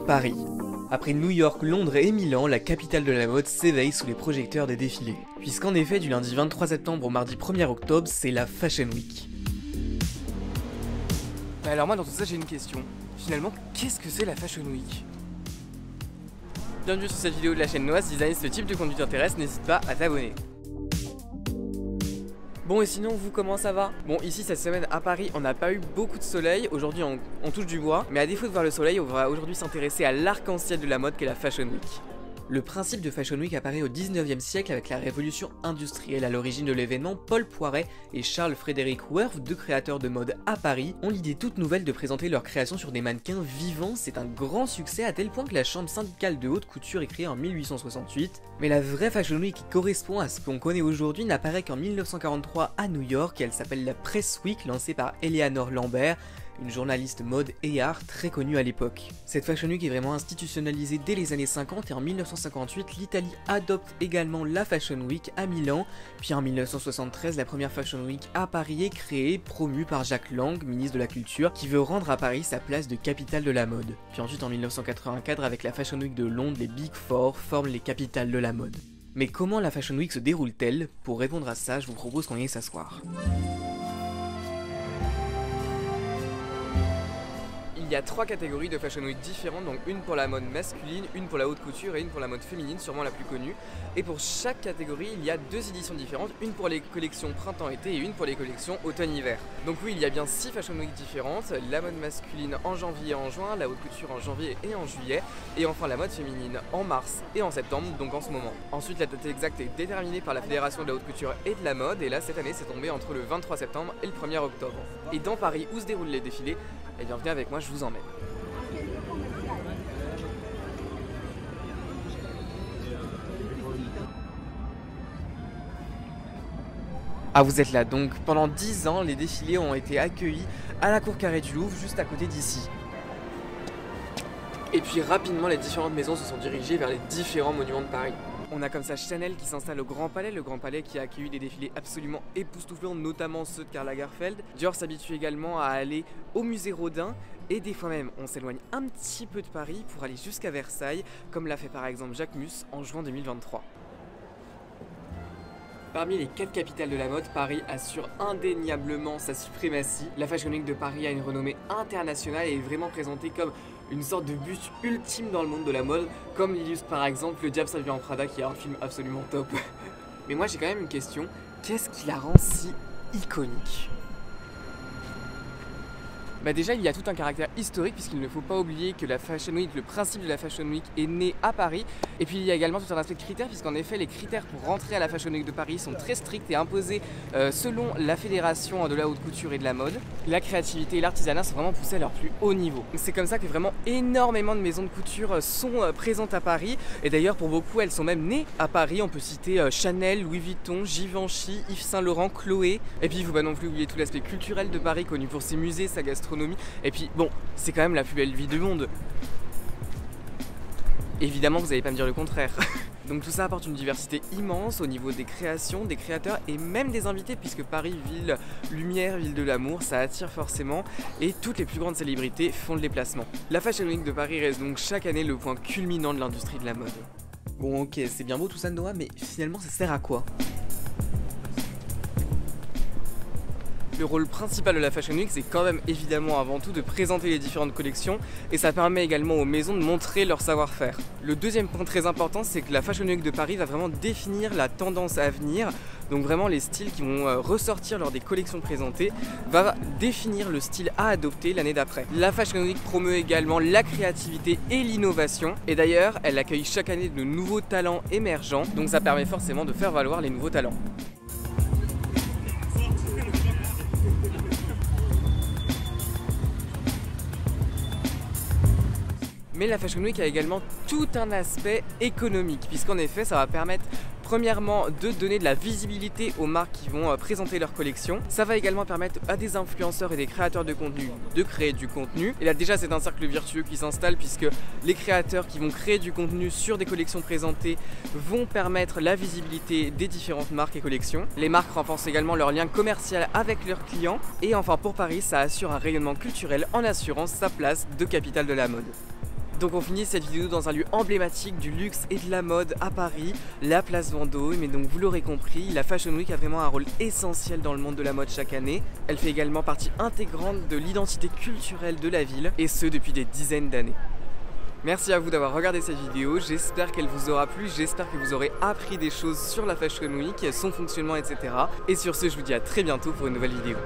Paris. Après New York, Londres et Milan, la capitale de la mode s'éveille sous les projecteurs des défilés. Puisqu'en effet, du lundi 23 septembre au mardi 1er octobre, c'est la Fashion Week. Alors moi dans tout ça j'ai une question. Finalement, qu'est-ce que c'est la Fashion Week? Bienvenue sur cette vidéo de la chaîne Noise Design. Si ce type de contenu t'intéresse, n'hésite pas à t'abonner. Bon et sinon vous, comment ça va? Bon, ici cette semaine à Paris on n'a pas eu beaucoup de soleil. Aujourd'hui on touche du bois. Mais à défaut de voir le soleil, on va aujourd'hui s'intéresser à l'arc-en-ciel de la mode qu'est la Fashion Week. Le principe de Fashion Week apparaît au 19e siècle avec la révolution industrielle. À l'origine de l'événement, Paul Poiret et Charles Frédéric Worth, deux créateurs de mode à Paris, ont l'idée toute nouvelle de présenter leurs créations sur des mannequins vivants. C'est un grand succès à tel point que la chambre syndicale de haute couture est créée en 1868. Mais la vraie Fashion Week qui correspond à ce qu'on connaît aujourd'hui n'apparaît qu'en 1943 à New York. Elle s'appelle la Press Week, lancée par Eleanor Lambert, une journaliste mode et art très connue à l'époque. Cette Fashion Week est vraiment institutionnalisée dès les années 50 et en 1958, l'Italie adopte également la Fashion Week à Milan. Puis en 1973, la première Fashion Week à Paris est créée, promue par Jack Lang, ministre de la Culture, qui veut rendre à Paris sa place de capitale de la mode. Puis ensuite en 1984, avec la Fashion Week de Londres, les Big Four forment les capitales de la mode. Mais comment la Fashion Week se déroule-t-elle? Pour répondre à ça, je vous propose qu'on y aille s'asseoir. Il y a trois catégories de Fashion Week différentes, donc une pour la mode masculine, une pour la haute couture et une pour la mode féminine, sûrement la plus connue. Et pour chaque catégorie, il y a deux éditions différentes, une pour les collections printemps-été et une pour les collections automne-hiver. Donc oui, il y a bien 6 Fashion Week différentes, la mode masculine en janvier et en juin, la haute couture en janvier et en juillet, et enfin la mode féminine en mars et en septembre, donc en ce moment. Ensuite, la date exacte est déterminée par la Fédération de la haute couture et de la mode, et là cette année c'est tombé entre le 23 septembre et le 1er octobre. Et dans Paris, où se déroulent les défilés, eh bien venez avec moi, je vous emmène. Ah, vous êtes là, donc pendant 10 ans, les défilés ont été accueillis à la Cour Carrée du Louvre, juste à côté d'ici. Et puis rapidement, les différentes maisons se sont dirigées vers les différents monuments de Paris. On a comme ça Chanel qui s'installe au Grand Palais, le Grand Palais qui a accueilli des défilés absolument époustouflants, notamment ceux de Karl Lagerfeld. Dior s'habitue également à aller au musée Rodin, et des fois même on s'éloigne un petit peu de Paris pour aller jusqu'à Versailles, comme l'a fait par exemple Jacques Mus en juin 2023. Parmi les 4 capitales de la mode, Paris assure indéniablement sa suprématie. La Fashion Week de Paris a une renommée internationale et est vraiment présentée comme une sorte de buste ultime dans le monde de la mode, comme l'illustre par exemple Le Diable s'habille en Prada, qui est un film absolument top. Mais moi j'ai quand même une question, qu'est-ce qui la rend si iconique? Bah déjà il y a tout un caractère historique, puisqu'il ne faut pas oublier que la Fashion Week, le principe de la Fashion Week est né à Paris. Et puis il y a également tout un aspect de critères, puisqu'en effet les critères pour rentrer à la Fashion Week de Paris sont très stricts et imposés selon la Fédération de la haute couture et de la mode. La créativité et l'artisanat sont vraiment poussés à leur plus haut niveau. C'est comme ça que vraiment énormément de maisons de couture sont présentes à Paris. Et d'ailleurs pour beaucoup elles sont même nées à Paris. On peut citer Chanel, Louis Vuitton, Givenchy, Yves Saint Laurent, Chloé. Et puis il ne faut pas non plus oublier tout l'aspect culturel de Paris, connu pour ses musées, sa gastronomie. Et puis bon, c'est quand même la plus belle ville du monde. Évidemment vous n'allez pas me dire le contraire. Donc tout ça apporte une diversité immense au niveau des créations, des créateurs et même des invités, puisque Paris, ville lumière, ville de l'amour, ça attire forcément, et toutes les plus grandes célébrités font le déplacement. La Fashion Week de Paris reste donc chaque année le point culminant de l'industrie de la mode. Bon ok, c'est bien beau tout ça Noah, mais finalement ça sert à quoi? Le rôle principal de la Fashion Week, c'est quand même évidemment avant tout de présenter les différentes collections, et ça permet également aux maisons de montrer leur savoir-faire. Le deuxième point très important, c'est que la Fashion Week de Paris va vraiment définir la tendance à venir, donc vraiment les styles qui vont ressortir lors des collections présentées, va définir le style à adopter l'année d'après. La Fashion Week promeut également la créativité et l'innovation, et d'ailleurs elle accueille chaque année de nouveaux talents émergents, donc ça permet forcément de faire valoir les nouveaux talents. Mais la Fashion Week a également tout un aspect économique, puisqu'en effet ça va permettre premièrement de donner de la visibilité aux marques qui vont présenter leur collection. Ça va également permettre à des influenceurs et des créateurs de contenu de créer du contenu. Et là déjà c'est un cercle vertueux qui s'installe, puisque les créateurs qui vont créer du contenu sur des collections présentées vont permettre la visibilité des différentes marques et collections. Les marques renforcent également leur lien commercial avec leurs clients. Et enfin pour Paris, ça assure un rayonnement culturel en assurant sa place de capitale de la mode. Donc on finit cette vidéo dans un lieu emblématique du luxe et de la mode à Paris, la place Vendôme. Mais donc vous l'aurez compris, la Fashion Week a vraiment un rôle essentiel dans le monde de la mode chaque année. Elle fait également partie intégrante de l'identité culturelle de la ville, et ce depuis des dizaines d'années. Merci à vous d'avoir regardé cette vidéo, j'espère qu'elle vous aura plu, j'espère que vous aurez appris des choses sur la Fashion Week, son fonctionnement, etc. Et sur ce, je vous dis à très bientôt pour une nouvelle vidéo.